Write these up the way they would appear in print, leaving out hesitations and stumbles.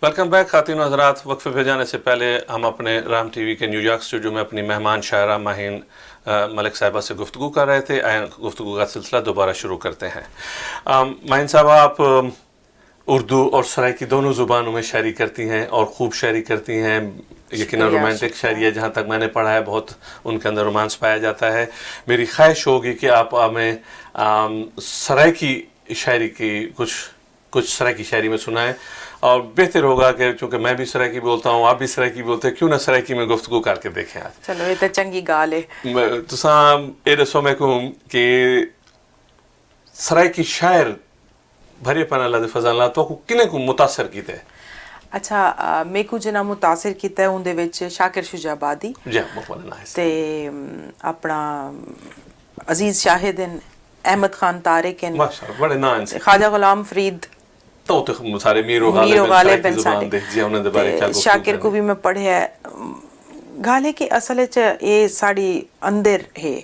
Welcome back खातिन हज़रात। वक्फे पे जाने से पहले हम अपने राम टीवी के न्यूयॉर्क स्टूडियो में अपनी मेहमान शायरा माहिन मलिक साहिबा से गुफ्तगू कर रहे थे। गुफ्तगू का सिलसिला दोबारा शुरू करते हैं। माहिन साहबा, आप उर्दू और सराइकी दोनों ज़ुबानों में शायरी करती हैं और ख़ूब शायरी करती हैं। यकीनन रोमांटिक शायरी है, जहाँ तक मैंने पढ़ा है बहुत उनके अंदर रोमांस पाया जाता है। मेरी ख्वाहिश होगी कि आप हमें सराइकी शायरी की कुछ सराइकी शायरी में सुनाएं, और बेहतर होगा कि चूँकि मैं भी सराइकी बोलता हूँ, आप भी सराइकी बोलते हैं, क्यों ना सराइकी में गुफ्तगू करके देखें आज। चलो, ये तो चंगी गाल है। तुसां ये दसो मैं कहूँ कि सराइकी शायर भरे पन अल्लाह दे फज़ल नाल तो किने को मुतासर कीते? अच्छा, मेरे को जिन्ना मुतासिर किया उनदे विच शाकिर शुजाबादी ते अपना अजीज शाहिदन, अहमद खान तारिकन, माशाअल्लाह बड़े नाम से, ख्वाजा गुलाम फरीद, तो सारे मीरो गालिब बन साडे जी उन्हां दे बारे क्या शाकिर को भी मैं पढ़िया गाल है कि असल च ये साड़ी अंदर है।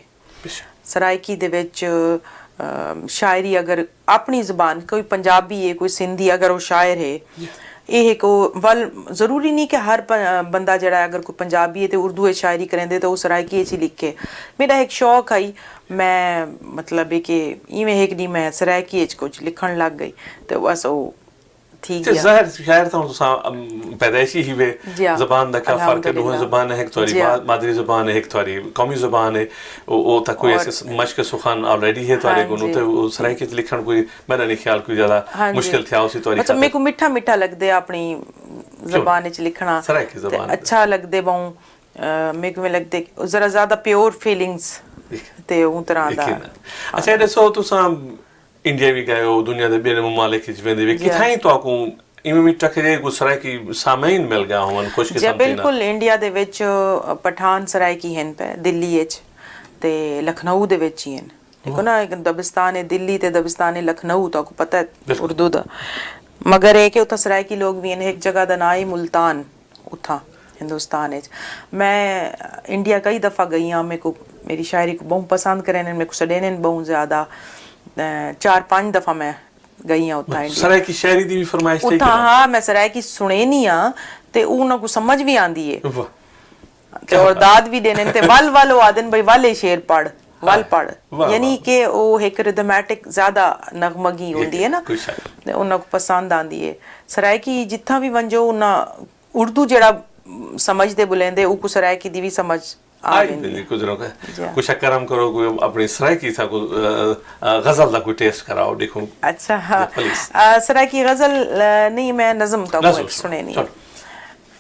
सराइकी दे विच शायरी अगर अपनी ज़बान, कोई पंजाबी है, कोई सिंधी, अगर वो शायर है, ये को वल ज़रूरी नहीं कि हर बंदा जड़ा अगर कोई पंजाबी है तो उर्दू शायरी करेंदे तो वो सराइकी ही लिखे। मेरा एक शौक है, मैं मतलब है कि इवें एक दी मैं सराइकी कुछ लिखण लग गई तो बस वो ठीक है। ज़ाहिर शायर तो पैदाइशी ही वे ज़बान दा क्या फ़र्क है? दोनों ज़बान है, एक थोड़ी मादरी ज़बान है, एक थोड़ी कौमी ज़बान है। वो तक कोई ऐसे मश्क सुखान ऑलरेडी है थोड़े को तो सराइकी लिखण कोई मेरा नहीं ख्याल कोई ज़्यादा मुश्किल था उसी तौर पर मेरे को मीठा मीठा लगदे अपनी ज़बान विच लिखना, सराइकी ज़बान अच्छा लगदे। बहु मेरे को लगदे ज़रा ज़्यादा प्योर फीलिंग्स ते उन तरह दा। अच्छा, दसो तुसां इंडिया भी गए हो, दुनिया के बेरे ममालिक वेंदे वे किथाई तो आपको इमे भी टकरे को सराइकी सामईन मिल गया होवन खुशकिस्मती ना? बिल्कुल, इंडिया दे विच पठान सराइकी हैं पे दिल्ली विच ते लखनऊ दे विच ही हैं। देखो ना, दबिस्तान है दिल्ली ते दबिस्तान है लखनऊ, तो आपको पता है उर्दू दा, मगर है कि उथा सराइकी लोग भी हैं। एक जगह दा नाम है मुल्तान, उथा हिंदुस्तान है। मैं इंडिया कई दफ़ा गई हाँ, मेरे को मेरी शायरी को बहुत पसंद करें, मेरे को सडेन बहुत ज़्यादा 4-5 दफ़ा मैं गई हाँ उतना इंडिया। सराइकी शायरी दी भी फरमाइश थी? हाँ, मैं सराइकी सुने नहीं हाँ ते उन्हां को समझ भी आंदी है ते और दाद भी देने ते वल वल आदन भाई वाले शेर पढ़ वल पढ़, यानी कि वो एक रिदमैटिक ज़्यादा नगमगी होती है ना, ते उन्हां को पसंद आंदी है। सराइकी जिथा भी वंजो उन्हां उर्दू जड़ा समझदे बुलेंदे उको सराइकी दी भी समझ कुछ करम करो, कोई अपनी सराइकी था को गजल दा कोई टेस्ट कराओ देखो। अच्छा हाँ, सराइकी गजल नहीं, मैं नज़म तो सुने नहीं,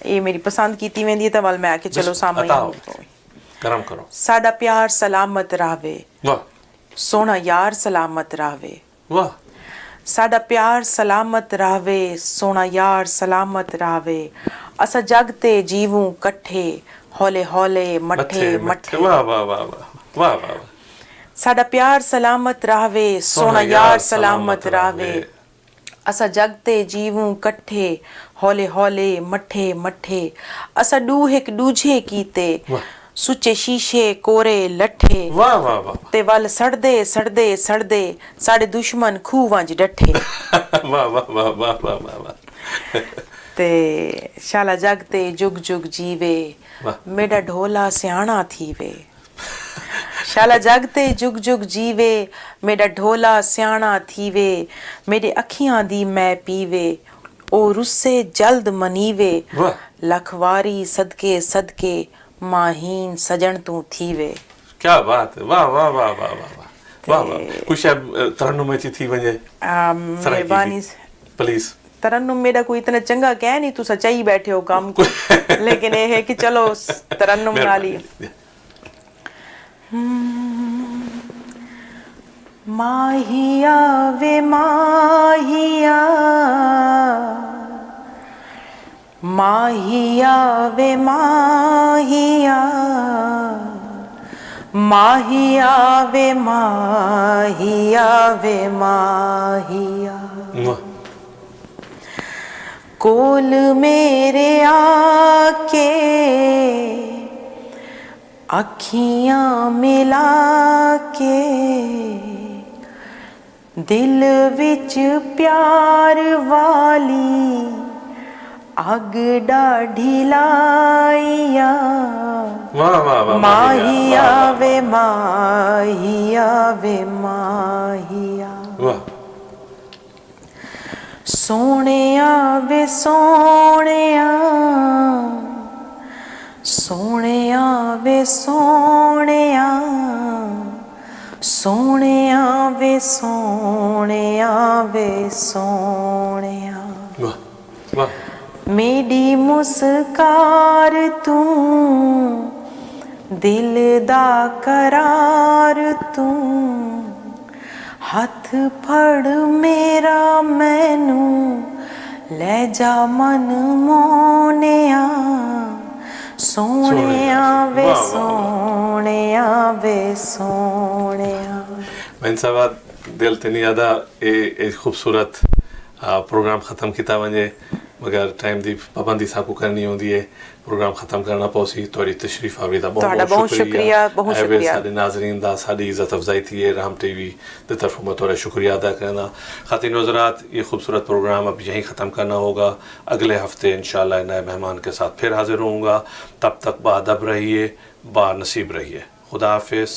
ये मेरी पसंद कीती वेंदी है तो वल मैं आके चलो सामने करम करो। साडा प्यार सलामत रहवे, वाह सोना यार सलामत रहवे, वाह साडा प्यार सलामत रहवे, सोना यार सलामत रहवे, असा जग ते जीवूं कट्ठे हौले हौले मठे मठे। वाह वाह वाह वाह वाह। साडा प्यार सलामत रहवे, सोना यार सलामत रहवे, असा जग ते जीवूं कट्ठे हौले हौले मठे मठे, असा डूह एक दूजे कीते सुचे शीशे कोरे लठे। वाह वाह वाह। ते वल सड़दे सड़दे सड़दे साडे दुश्मन खूह वंज डठे। वाह वाह वाह वाह वाह वाह। ते शाला जग ते जुग जुग जीवे, मेरा ढोला सियाणा थीवे, शाला जग ते जुग जुग जीवे, मेरा ढोला सियाणा थीवे, मेरे अखियां दी मैं पीवे, ओ रुस्से जल्द मनीवे, लखवारी सदके सदके माहीन सजन तू थीवे। क्या बात है, वाह वाह वाह वाह वाह वाह वाह। कुछ तरन्नुम में थी वंजे मेहरबानी प्लीज। तरन्नुम मेरा कोई इतना चंगा कह नहीं, तू सच्चाई बैठे हो काम को, लेकिन ये है कि चलो तरन्नुम गाली। माहिया वे माहिया, माहिया वे माहिया, माहिया वे माहिया वे माहिया, कोल मेरे आके अखियां मिला के, दिल विच प्यार वाली अग डाढ़ी लाइया वाह वाह वाह माहिया वे माहिया वे माहिया वाह सोनिया वे सोनिया सोनिया वे सोनिया सोनिया वे सोनिया वे सोनिया वाह वाह मेरी मुस्कार तू दिल दा करार तू हथ फड़ मेरा मैनू ले जा मन मोनिया सोनिया वे वाह, वाह, वाह। सोनिया वे सोनिया मैं साहब दिल ते नहीं आदा ए खूबसूरत प्रोग्राम ख़त्म किया वजे मगर टाइम की पाबंदी साकू करनी होंदी है प्रोग्राम ख़त्म करना पौसी तोड़ी तशरीफ आवे दा बहुत शुक्रिया बहुत शुक्रिया साडे नाज़रीन दा साडी इज्जत अफजाई थी है राम टीवी दी तरफ मैं तोड़ा शुक्रिया अदा करना खातिन हज़रात ये खूबसूरत प्रोग्राम अब यहीं ख़त्म करना होगा अगले हफ्ते इंशाल्लाह नए मेहमान के साथ फिर हाजिर होऊंगा तब तक बाअदब रहिए बानसीब रहिए खुदा हाफिज़।